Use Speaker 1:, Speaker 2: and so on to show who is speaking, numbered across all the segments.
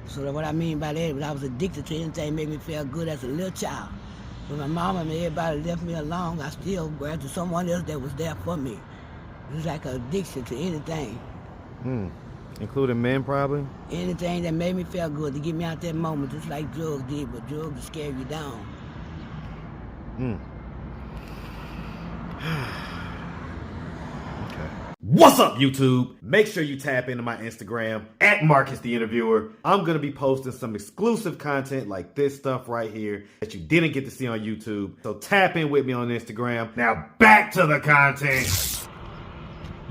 Speaker 1: So what I mean by that, I was addicted to anything that made me feel good as a little child. When my mama and everybody left me alone, I still went to someone else that was there for me. It was like an addiction to anything.
Speaker 2: Including men, probably?
Speaker 1: Anything that made me feel good to get me out that moment, just like drugs did, but drugs will scare you down.
Speaker 2: Okay. What's up, YouTube? Make sure you tap into my Instagram at Marcus the Interviewer. I'm going to be posting some exclusive content like this stuff right here that you didn't get to see on YouTube. So tap in with me on Instagram. Now back to the content.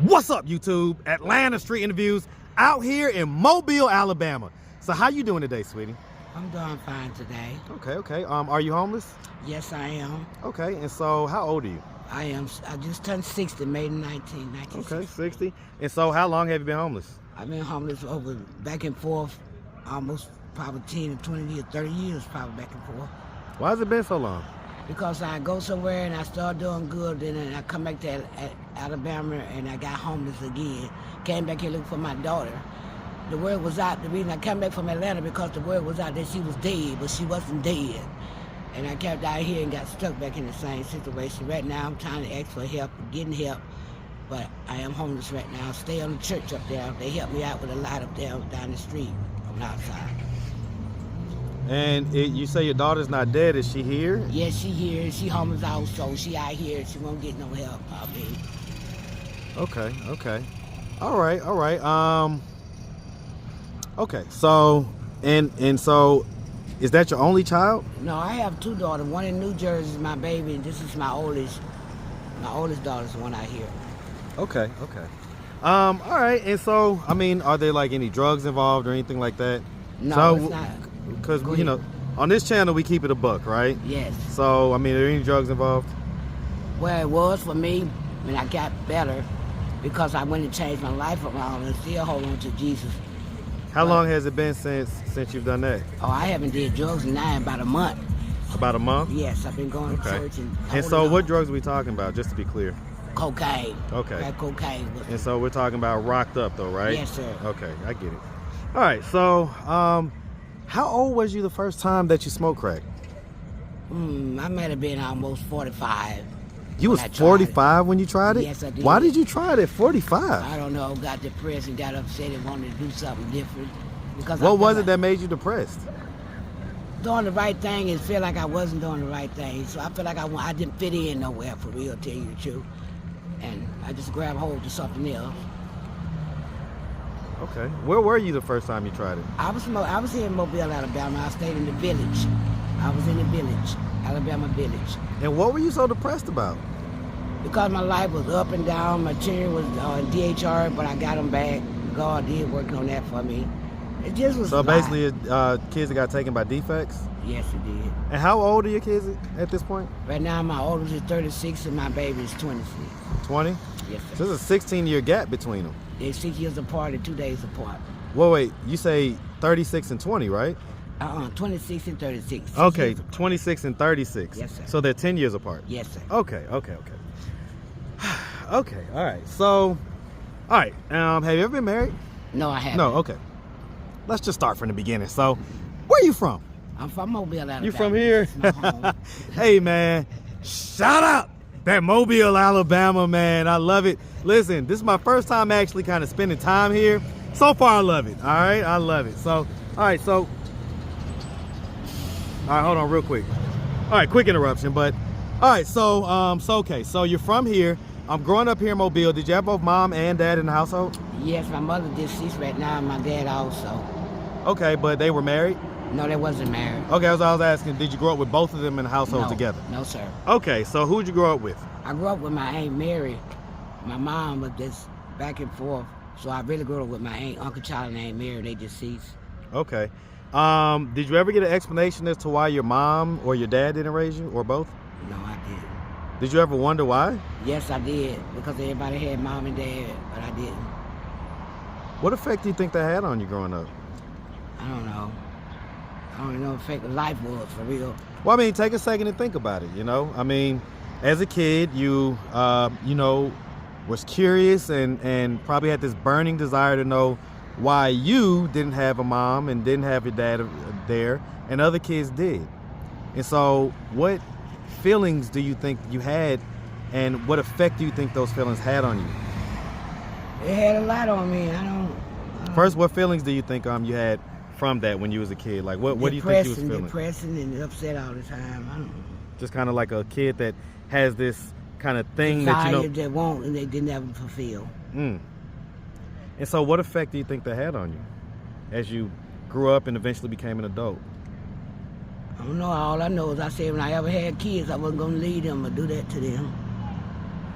Speaker 2: What's up, YouTube? Atlanta Street Interviews out here in Mobile, Alabama. So how you doing today, sweetie?
Speaker 1: I'm doing fine today.
Speaker 2: Okay. Are you homeless?
Speaker 1: Yes, I am.
Speaker 2: Okay, and so how old are you?
Speaker 1: I just turned 60, May 1960.
Speaker 2: Okay, 60. And so how long have you been homeless?
Speaker 1: I've been homeless over back and forth, almost probably 10 to 20 years, 30 years probably back and forth.
Speaker 2: Why has it been so long?
Speaker 1: Because I go somewhere and I start doing good, then I come back to Alabama and I got homeless again. Came back here looking for my daughter. The word was out, the reason I came back from Atlanta because the word was out that she was dead, but she wasn't dead. And I kept out here and got stuck back in the same situation. Right now I'm trying to ask for help, getting help, but I am homeless right now. Stay on the church up there. They helped me out with a light up there down the street on the outside.
Speaker 2: And you say your daughter's not dead. Is she here?
Speaker 1: Yes, she here. She homeless also. She out here. She won't get no help. I mean.
Speaker 2: Okay. All right. Okay. So and so, is that your only child?
Speaker 1: No, I have two daughters. One in New Jersey is my baby, and this is my oldest. My oldest daughter's the one out here.
Speaker 2: Okay. All right. And so, I mean, are there like any drugs involved or anything like that?
Speaker 1: No, it's not.
Speaker 2: Because, you know, on this channel, we keep it a buck, right?
Speaker 1: Yes.
Speaker 2: So, I mean, are there any drugs involved?
Speaker 1: Well, it was for me when I got better because I went and changed my life around and still hold on to Jesus.
Speaker 2: How long has it been since you've done that?
Speaker 1: Oh, I haven't did drugs in about a month.
Speaker 2: About a month?
Speaker 1: Yes, I've been going to church and
Speaker 2: so what drugs are we talking about, just to be clear?
Speaker 1: Cocaine.
Speaker 2: Okay.
Speaker 1: Like cocaine.
Speaker 2: And so we're talking about rocked up, though, right?
Speaker 1: Yes, sir.
Speaker 2: Okay, I get it. All right, so how old was you the first time that you smoked crack?
Speaker 1: I might have been almost 45.
Speaker 2: You was 45 when you tried it?
Speaker 1: Yes, I did.
Speaker 2: Why did you try it at 45?
Speaker 1: I don't know. Got depressed and got upset and wanted to do something different. Because
Speaker 2: what was it that made you depressed?
Speaker 1: Doing the right thing and feel like I wasn't doing the right thing. So I feel like I didn't fit in nowhere, for real, tell you the truth. And I just grabbed hold to something else.
Speaker 2: Okay. Where were you the first time you tried it?
Speaker 1: I was here in Mobile, Alabama. I stayed in the village. I was in the village, Alabama village.
Speaker 2: And what were you so depressed about?
Speaker 1: Because my life was up and down. My children was in DHR, but I got them back. God did work on that for me. It just was.
Speaker 2: So basically, kids that got taken by defects?
Speaker 1: Yes, it did.
Speaker 2: And how old are your kids at this point?
Speaker 1: Right now, my oldest is 36 and my baby is 26.
Speaker 2: 20?
Speaker 1: Yes, sir.
Speaker 2: So there's a 16-year gap between them.
Speaker 1: They're 6 years apart and 2 days apart.
Speaker 2: Well, wait, you say 36 and 20, right?
Speaker 1: 26 and 36.
Speaker 2: Okay, 26 and 36.
Speaker 1: Yes, sir.
Speaker 2: So they're 10 years apart.
Speaker 1: Yes, sir.
Speaker 2: Okay. Okay, all right. So, all right, have you ever been married?
Speaker 1: No, I haven't.
Speaker 2: No, okay. Let's just start from the beginning. So, where are you from?
Speaker 1: I'm from Mobile, Alabama.
Speaker 2: You from here?
Speaker 1: It's my home.
Speaker 2: Hey, man, shout out that Mobile, Alabama, man. I love it. Listen, this is my first time actually kind of spending time here. So far, I love it. All right, I love it. So, all right, hold on real quick. All right, quick interruption, but all right, so you're from here. I'm growing up here in Mobile. Did you have both mom and dad in the household?
Speaker 1: Yes, my mother deceased right now, and my dad also.
Speaker 2: Okay, but they were married?
Speaker 1: No, they wasn't married.
Speaker 2: Okay, as I was asking, did you grow up with both of them in the household together?
Speaker 1: No, sir.
Speaker 2: Okay, so who'd you grow up with?
Speaker 1: I grew up with my Aunt Mary. My mom was just back and forth. So I really grew up with my aunt, Uncle Charlie and Aunt Mary. They deceased.
Speaker 2: Okay. Did you ever get an explanation as to why your mom or your dad didn't raise you, or both?
Speaker 1: No, I didn't.
Speaker 2: Did you ever wonder why?
Speaker 1: Yes, I did, because everybody had mom and dad, but I didn't.
Speaker 2: What effect do you think that had on you growing up?
Speaker 1: I don't know. I don't know what effect life was, for real.
Speaker 2: Well, I mean, take a second and think about it, you know? I mean, as a kid, you was curious and probably had this burning desire to know why you didn't have a mom and didn't have your dad there, and other kids did. And so what feelings do you think you had, and what effect do you think those feelings had on you?
Speaker 1: It had a lot on me. I don't
Speaker 2: First, what feelings do you think you had from that when you was a kid? Like what do you think you was feeling?
Speaker 1: Depressing and upset all the time. I don't know.
Speaker 2: Just kind of like a kid that has this kind of thing
Speaker 1: Desire
Speaker 2: that you know
Speaker 1: they want and they didn't ever fulfill.
Speaker 2: And so what effect do you think that had on you as you grew up and eventually became an adult?
Speaker 1: I don't know. All I know is I said when I ever had kids, I wasn't going to leave them or do that to them.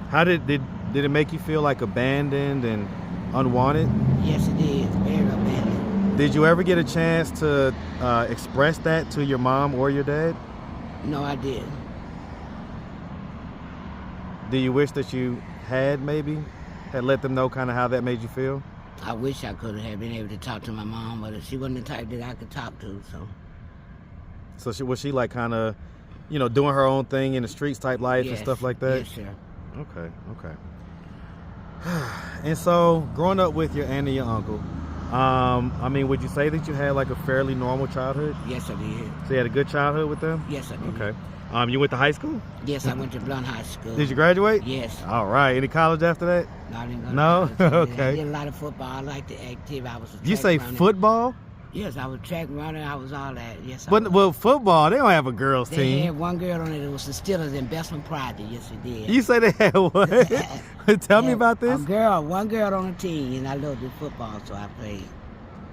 Speaker 2: How did it make you feel like abandoned and unwanted?
Speaker 1: Yes, it is. Very abandoned.
Speaker 2: Did you ever get a chance to express that to your mom or your dad?
Speaker 1: No, I didn't.
Speaker 2: Do you wish that you had let them know kind of how that made you feel?
Speaker 1: I wish I could have been able to talk to my mom, but she wasn't the type that I could talk to, so.
Speaker 2: So was she like kind of, doing her own thing in the streets type life and stuff like that?
Speaker 1: Yes, sir.
Speaker 2: Okay. And so, growing up with your aunt and your uncle, would you say that you had like a fairly normal childhood?
Speaker 1: Yes, I did.
Speaker 2: So you had a good childhood with them?
Speaker 1: Yes, I did.
Speaker 2: Okay. You went to high school?
Speaker 1: Yes, I went to Blunt High School.
Speaker 2: Did you graduate?
Speaker 1: Yes.
Speaker 2: All right. Any college after that?
Speaker 1: No, I didn't go to
Speaker 2: No?
Speaker 1: college.
Speaker 2: Okay.
Speaker 1: I did a lot of football. I liked the activity. I was a
Speaker 2: You
Speaker 1: track
Speaker 2: say
Speaker 1: runner.
Speaker 2: football?
Speaker 1: Yes, I was track runner. I was all that. Yes, I
Speaker 2: But
Speaker 1: was.
Speaker 2: well, football, they don't have a girls
Speaker 1: They
Speaker 2: team.
Speaker 1: had one girl on it. It was the Steelers Investment Project. Yes, it did.
Speaker 2: You say they had what? Tell me about this.
Speaker 1: One girl on the team, and I loved the football, so I played.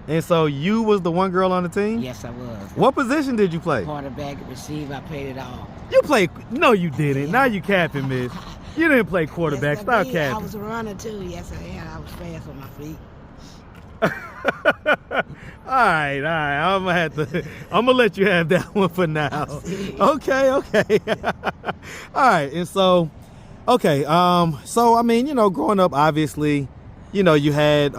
Speaker 2: And so you was the one girl on the team?
Speaker 1: Yes, I was.
Speaker 2: What position did you play?
Speaker 1: Quarterback, receiver, I played it all.
Speaker 2: You played? No, you didn't. Now you capping, miss. You didn't play quarterback.
Speaker 1: Yes,
Speaker 2: Stop
Speaker 1: I
Speaker 2: capping.
Speaker 1: was a runner too. Yes, I am. I was fast on my feet.
Speaker 2: all right. I'm gonna let you have that one for now. Okay. All right. And so, okay. Growing up, obviously, you had,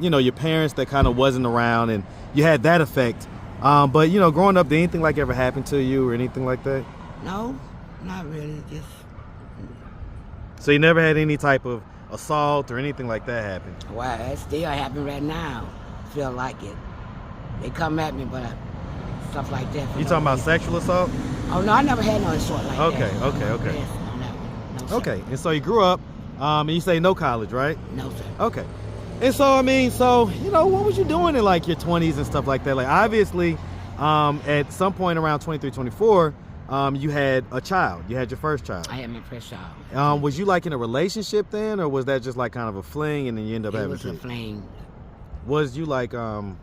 Speaker 2: your parents that kind of wasn't around, and you had that effect. But growing up, did anything like ever happen to you or anything like that?
Speaker 1: No, not really. Just.
Speaker 2: So you never had any type of assault or anything like that happen?
Speaker 1: Well, it still happening right now. Feel like it. They come at me, but stuff like that.
Speaker 2: You talking about sexual assault?
Speaker 1: Oh no, I never had no assault like that.
Speaker 2: Okay.
Speaker 1: Yes, on that one. No,
Speaker 2: Okay, and so you grew up, and you say no college, right?
Speaker 1: No, sir.
Speaker 2: Okay. And so, what was you doing in like your 20s and stuff like that? Like obviously, at some point around 23, 24, you had a child. You had your first child.
Speaker 1: I had my first child.
Speaker 2: Was you like in a relationship then, or was that just like kind of a fling and then you end up having
Speaker 1: kids? It was a fling.
Speaker 2: Was you like, was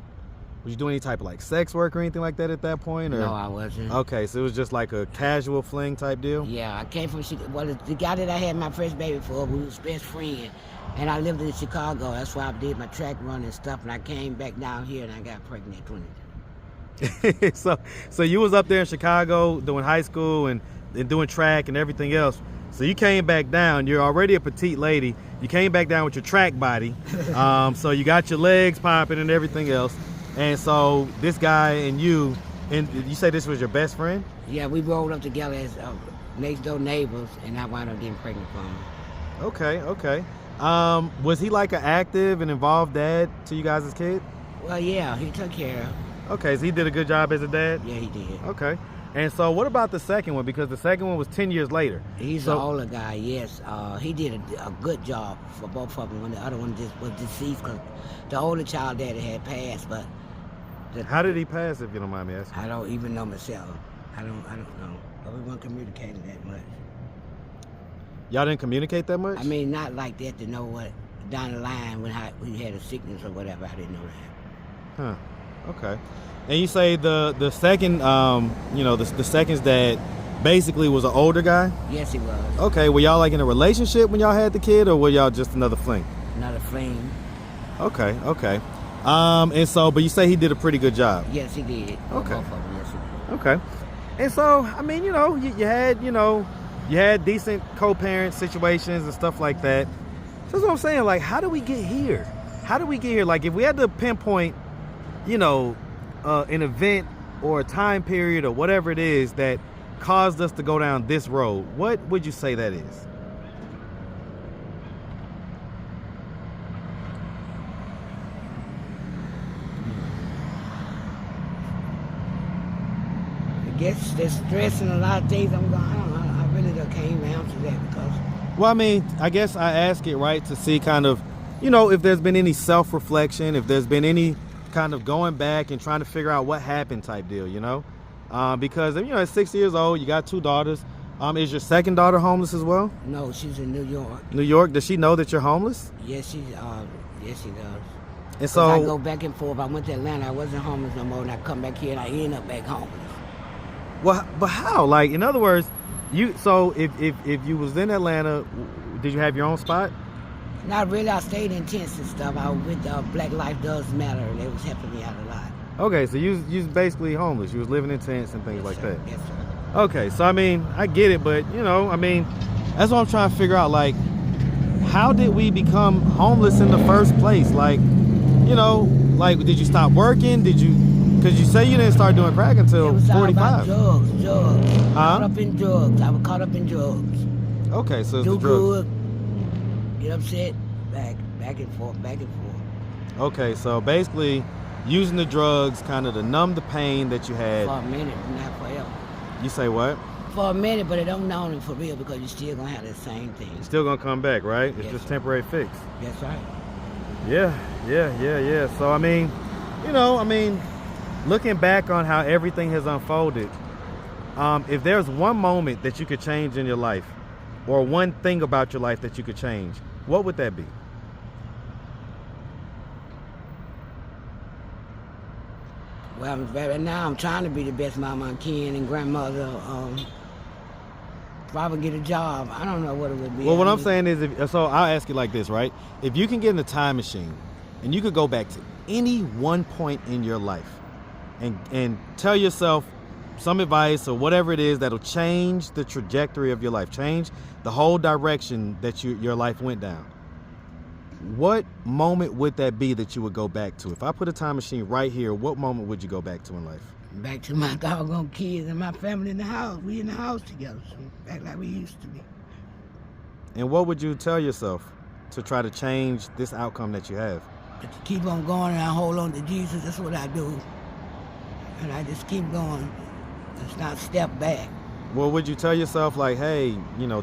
Speaker 2: you doing any type of like sex work or anything like that at that point? Or?
Speaker 1: No, I wasn't.
Speaker 2: Okay, so it was just like a casual fling type deal?
Speaker 1: Yeah, I came from Chicago. Well, the guy that I had my first baby for, we was best friend. And I lived in Chicago. That's why I did my track run and stuff. And I came back down here and I got pregnant at 22.
Speaker 2: So you was up there in Chicago doing high school and doing track and everything else. So you came back down. You're already a petite lady. You came back down with your track body. So you got your legs popping and everything else. And so this guy and you say this was your best friend?
Speaker 1: Yeah, we rolled up together as next door neighbors, and I wound up getting pregnant from him.
Speaker 2: Okay. Was he like an active and involved dad to you guys as kids?
Speaker 1: Well, yeah, he took care of.
Speaker 2: Okay, so he did a good job as a dad?
Speaker 1: Yeah, he did.
Speaker 2: Okay. And so what about the second one? Because the second one was 10 years later.
Speaker 1: He's an older guy, yes. He did a good job for both of them when the other one just was deceased because the older child daddy had passed, but...
Speaker 2: How did he pass, if you don't mind me asking?
Speaker 1: I don't even know myself. I don't know. But we weren't communicating that much.
Speaker 2: Y'all didn't communicate that much?
Speaker 1: I mean, not like that to know what down the line when he had a sickness or whatever. I didn't know that.
Speaker 2: Huh. Okay. And you say the second, the second's dad basically was an older guy?
Speaker 1: Yes, he was.
Speaker 2: Okay. Were y'all like in a relationship when y'all had the kid, or were y'all just another fling?
Speaker 1: Another fling.
Speaker 2: Okay. And so, but you say he did a pretty good job.
Speaker 1: Yes, he did.
Speaker 2: Okay.
Speaker 1: Both of them, yes, he did.
Speaker 2: Okay. And so, you had decent co-parent situations and stuff like that. So that's what I'm saying. Like, how do we get here? Like, if we had to pinpoint, an event or a time period or whatever it is that caused us to go down this road, what would you say that is?
Speaker 1: guess there's stress and a lot of things I'm going. I really can't even answer that because.
Speaker 2: Well, I mean, I guess I ask it right to see kind of, if there's been any self-reflection, if there's been any kind of going back and trying to figure out what happened type deal, because at 6 years old, you got 2 daughters. Is your second daughter homeless as well?
Speaker 1: No, she's in New York.
Speaker 2: New York. Does she know that you're homeless?
Speaker 1: Yes, she does.
Speaker 2: And so
Speaker 1: I go back and forth. I went to Atlanta. I wasn't homeless no more, and I come back here and I end up back homeless.
Speaker 2: Well, but how? Like, in other words, so if you was in Atlanta, did you have your own spot?
Speaker 1: Not really. I stayed in tents and stuff. I was with Black Life Does Matter, and they was helping me out a lot.
Speaker 2: Okay, so you was basically homeless. You was living in tents and things
Speaker 1: Yes,
Speaker 2: like
Speaker 1: sir.
Speaker 2: that.
Speaker 1: Yes, sir.
Speaker 2: Okay, so I mean, I get it, but that's what I'm trying to figure out. Like, how did we become homeless in the first place? Like, did you stop working? Because you say you didn't start doing crack until
Speaker 1: It was all
Speaker 2: 45.
Speaker 1: about drugs.
Speaker 2: Huh?
Speaker 1: Caught up in drugs. I was caught up in drugs.
Speaker 2: Okay, so it's
Speaker 1: Do
Speaker 2: the drugs.
Speaker 1: good, get upset, back and forth.
Speaker 2: Okay, so basically, using the drugs kind of to numb the pain that you had.
Speaker 1: For a minute, not forever.
Speaker 2: You say what?
Speaker 1: For a minute, but it don't know it for real because you're still gonna have the same thing.
Speaker 2: It's still gonna come back, right? It's
Speaker 1: Yes,
Speaker 2: just
Speaker 1: sir.
Speaker 2: temporary fix.
Speaker 1: That's right.
Speaker 2: Yeah. So looking back on how everything has unfolded, if there's one moment that you could change in your life, or one thing about your life that you could change, what would that be?
Speaker 1: Well, right now I'm trying to be the best mama I can and grandmother. Probably get a job. I don't know what it would be.
Speaker 2: Well, what I'm saying is, so I'll ask you like this, right? If you can get in a time machine and you could go back to any one point in your life and tell yourself some advice or whatever it is that'll change the trajectory of your life, change the whole direction that your life went down, what moment would that be that you would go back to? If I put a time machine right here, what moment would you go back to in life?
Speaker 1: Back to my doggone kids and my family in the house. We in the house together, so back like we used to be.
Speaker 2: And what would you tell yourself to try to change this outcome that you have?
Speaker 1: But to keep on going and I hold on to Jesus, that's what I do. And I just keep going. It's not step back.
Speaker 2: Well, would you tell yourself like, hey,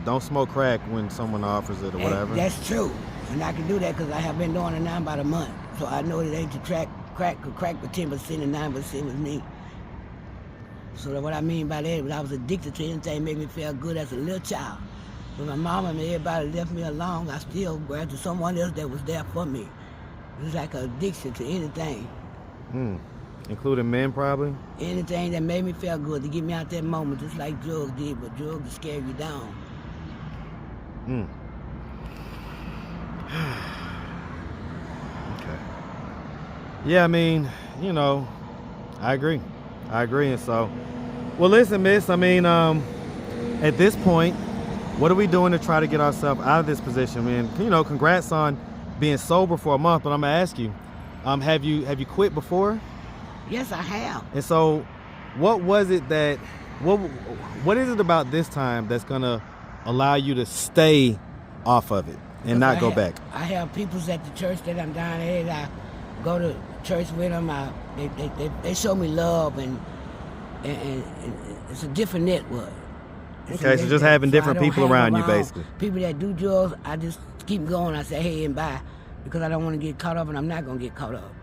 Speaker 2: don't smoke crack when someone offers it or whatever?
Speaker 1: That's true. And I can do that because I have been doing it now about a month. So I know it ain't to crack with 10% and 9% was me. So what I mean by that is I was addicted to anything that made me feel good as a little child. When my mama and everybody left me alone, I still grabbed to someone else that was there for me. It was like an addiction to anything.
Speaker 2: Including men, probably?
Speaker 1: Anything that made me feel good to get me out that moment, just like drugs did, but drugs will scare you down.
Speaker 2: Okay. Yeah, I agree. And so, well, listen, miss, at this point, what are we doing to try to get ourselves out of this position? Congrats on being sober for a month, but I'm gonna ask you, have you quit before?
Speaker 1: Yes, I have.
Speaker 2: And so, what is it about this time that's gonna allow you to stay off of it and not go back?
Speaker 1: I have peoples at the church that I'm down at. I go to church with them. They show me love, and it's a different network.
Speaker 2: Okay, so just having different people around you, basically. People
Speaker 1: that do drugs, I just keep going. I say, hey, and bye, because I don't want to get caught up, and I'm not going to get caught up.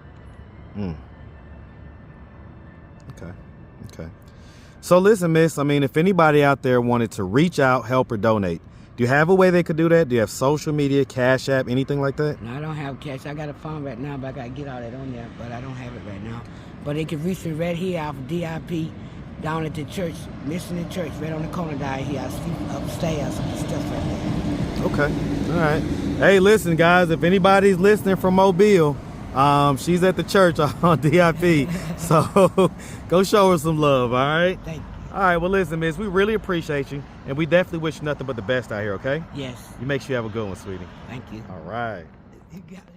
Speaker 2: Okay. So listen, miss, if anybody out there wanted to reach out, help, or donate, do you have a way they could do that? Do you have social media, Cash App, anything like that?
Speaker 1: No, I don't have cash. I got a phone right now, but I got to get all that on there, but I don't have it right now. But they can reach me right here off of DIP down at the church, Missionary Church, right on the corner down here. I see upstairs, some stuff right there.
Speaker 2: Okay, all right. Hey, listen, guys, if anybody's listening from Mobile, she's at the church on DIP, so go show her some love, all right?
Speaker 1: Thank you.
Speaker 2: All right, well, listen, miss, we really appreciate you, and we definitely wish you nothing but the best out here, okay?
Speaker 1: Yes.
Speaker 2: You make sure you have a good one, sweetie.
Speaker 1: Thank you.
Speaker 2: All right.
Speaker 1: You got it.